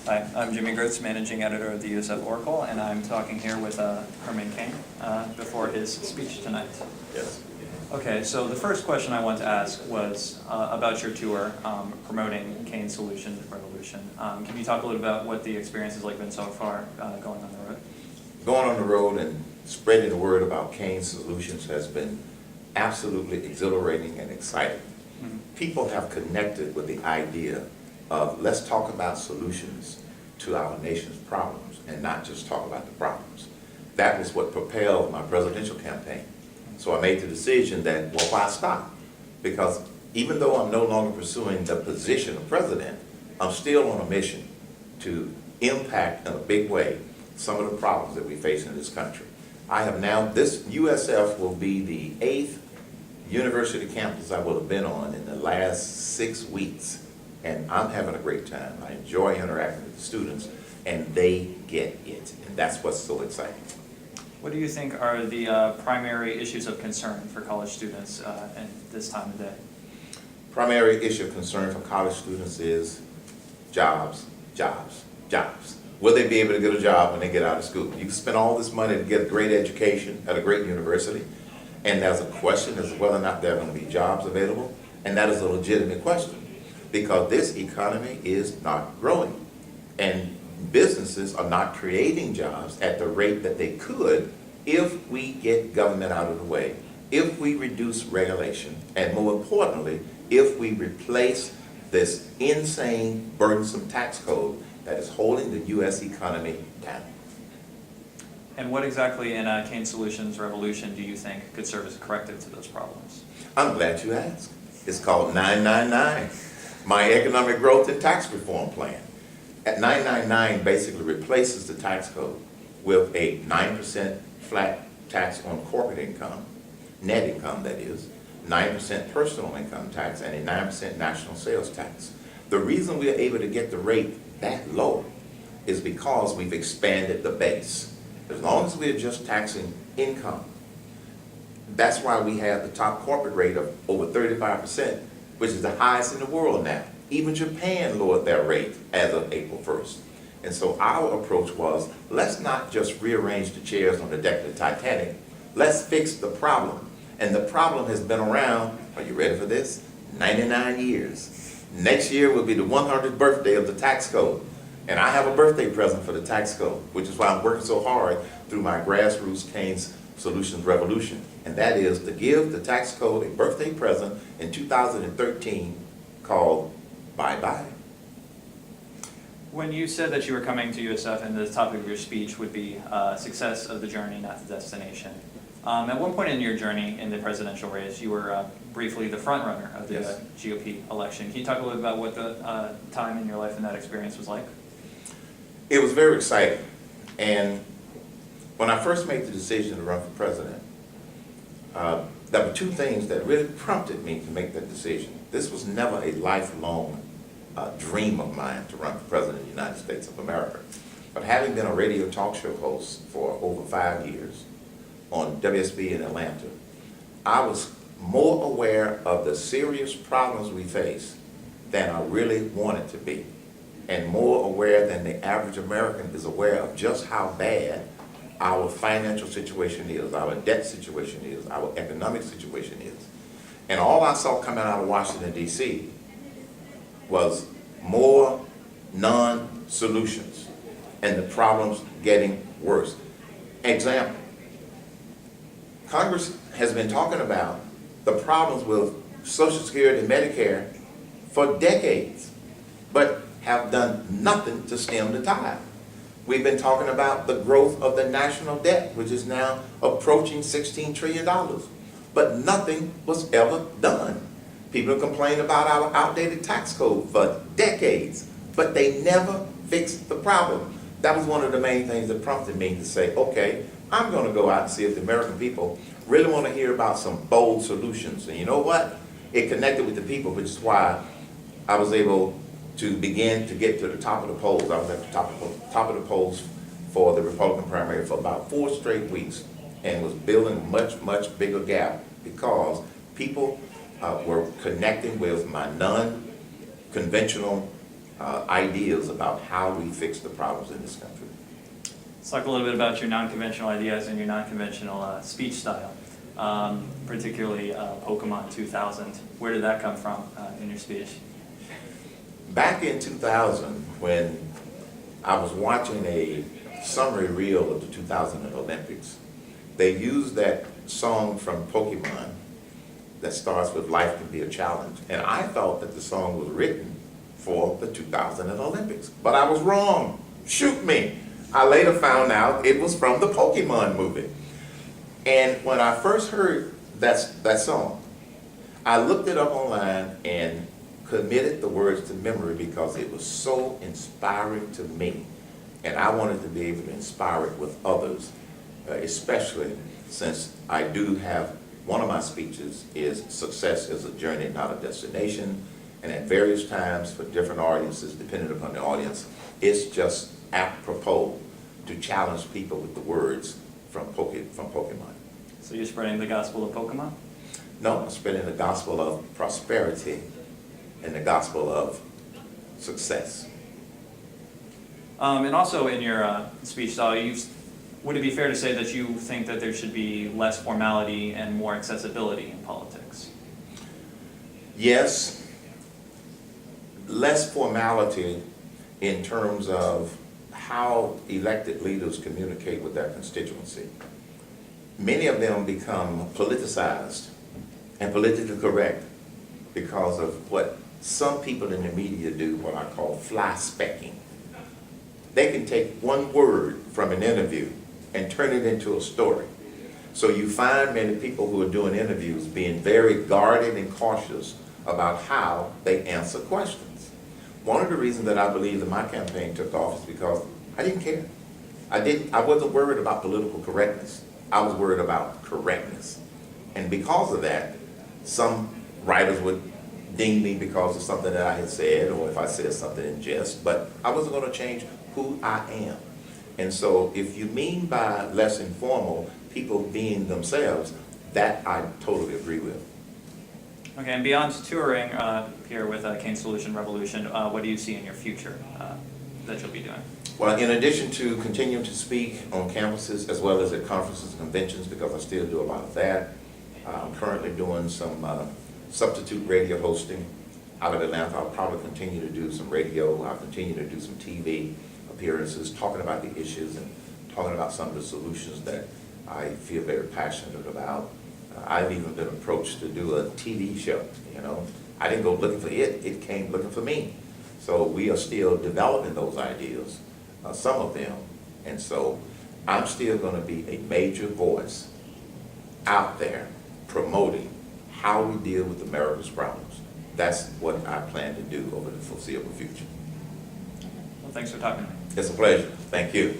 Hi, I'm Jimmy Geurts, Managing Editor of the USF Oracle, and I'm talking here with Herman Cain before his speech tonight. Yes. Okay, so the first question I want to ask was about your tour promoting Cain Solutions Revolution. Can you talk a little about what the experience has been so far going on the road? Going on the road and spreading the word about Cain Solutions has been absolutely exhilarating and exciting. Mm-hmm. People have connected with the idea of let's talk about solutions to our nation's problems and not just talk about the problems. That was what propelled my presidential campaign. So I made the decision that, well, why stop? Because even though I'm no longer pursuing the position of president, I'm still on a mission to impact in a big way some of the problems that we face in this country. I have now, this USF will be the 8th university campus I will have been on in the last 6 weeks. And I'm having a great time. I enjoy interacting with the students, and they get it. And that's what's so exciting. What do you think are the primary issues of concern for college students at this time of day? Primary issue of concern for college students is jobs, jobs, jobs. Will they be able to get a job when they get out of school? You can spend all this money to get a great education at a great university, and there's a question as to whether or not there are going to be jobs available, and that is a legitimate question. Because this economy is not growing, and businesses are not creating jobs at the rate that they could if we get government out of the way, if we reduce regulation, and more importantly, if we replace this insane, burdensome tax code that is holding the U.S. economy down. And what exactly in Cain Solutions Revolution do you think could serve as a corrective to those problems? I'm glad you asked. It's called 999. My economic growth and tax reform plan. At 999 basically replaces the tax code with a 9% flat tax on corporate income, net income that is, 9% personal income tax, and a 9% national sales tax. The reason we are able to get the rate that low is because we've expanded the base. As long as we are just taxing income, that's why we have the top corporate rate of over 35%. Which is the highest in the world now. Even Japan lowered their rate as of April 1st. And so our approach was, let's not just rearrange the chairs on the deck of the Titanic, let's fix the problem. And the problem has been around, are you ready for this? 99 years. Next year will be the 100th birthday of the tax code. And I have a birthday present for the tax code, which is why I'm working so hard through my grassroots Cain Solutions Revolution. And that is to give the tax code a birthday present in 2013 called Bye-Bye. When you said that you were coming to USF and the topic of your speech would be success of the journey, not the destination. At one point in your journey in the presidential race, you were briefly the front runner of the Yes. GOP election. Can you talk a little about what the time in your life and that experience was like? It was very exciting. And when I first made the decision to run for president, there were two things that really prompted me to make that decision. This was never a lifelong dream of mine to run for president of the United States of America. But having been a radio talk show host for over 5 years on WSB in Atlanta, I was more aware of the serious problems we face than I really wanted to be, and more aware than the average American is aware of just how bad our financial situation is, our debt situation is, our economic situation is. And all I saw coming out of Washington, D.C. was more non-solutions and the problems getting worse. Example, Congress has been talking about the problems with Social Security and Medicare for decades, but have done nothing to stem the tide. We've been talking about the growth of the national debt, which is now approaching $16 trillion, but nothing was ever done. People complain about our outdated tax code for decades, but they never fixed the problem. That was one of the main things that prompted me to say, okay, I'm going to go out and see if the American people really want to hear about some bold solutions. And you know what? It connected with the people, which is why I was able to begin to get to the top of the polls. I was at the top of the polls for the Republican primary for about 4 straight weeks and was building a much bigger gap because people were connecting with my non-conventional ideas about how we fix the problems in this country. Let's talk a little bit about your non-conventional ideas and your non-conventional speech style, particularly Pokemon 2000. Where did that come from in your speech? Back in 2000, when I was watching a summary reel of the 2000 Olympics, they used that song from Pokemon that starts with "Life Can Be a Challenge," and I thought that the song was written for the 2000 Olympics, but I was wrong. Shoot me. I later found out it was from the Pokemon movie. And when I first heard that song, I looked it up online and committed the words to memory because it was so inspiring to me. And I wanted to be able to inspire it with others, especially since I do have, one of my speeches is "Success is a journey, not a destination." And at various times for different audiences, depending upon the audience, it's just apropos to challenge people with the words from Pokemon. So you're spreading the gospel of Pokemon? No, I'm spreading the gospel of prosperity and the gospel of success. And also in your speech style, would it be fair to say that you think that there should be less formality and more accessibility in politics? Yes, less formality in terms of how elected leaders communicate with their constituency. Many of them become politicized and politically correct because of what some people in the media do, what I call fly specking. They can take one word from an interview and turn it into a story. So you find many people who are doing interviews being very guarded and cautious about how they answer questions. One of the reasons that I believe that my campaign took off is because I didn't care. I wasn't worried about political correctness. I was worried about correctness. And because of that, some writers would ding me because of something that I had said, or if I said something in jest, but I wasn't going to change who I am. And so if you mean by less informal, people being themselves, that I totally agree with. Okay, and beyond touring here with Cain Solution Revolution, what do you see in your future that you'll be doing? Well, in addition to continuing to speak on campuses as well as at conferences and conventions, because I still do a lot of that, I'm currently doing some substitute radio hosting out of Atlanta. I'll probably continue to do some radio. I'll continue to do some TV appearances, talking about the issues and talking about some of the solutions that I feel very passionate about. I've even been approached to do a TV show, you know. I didn't go looking for it, it came looking for me. So we are still developing those ideas, some of them. And so I'm still going to be a major voice out there promoting how we deal with America's problems. That's what I plan to do over the foreseeable future. Well, thanks for talking to me. It's a pleasure. Thank you.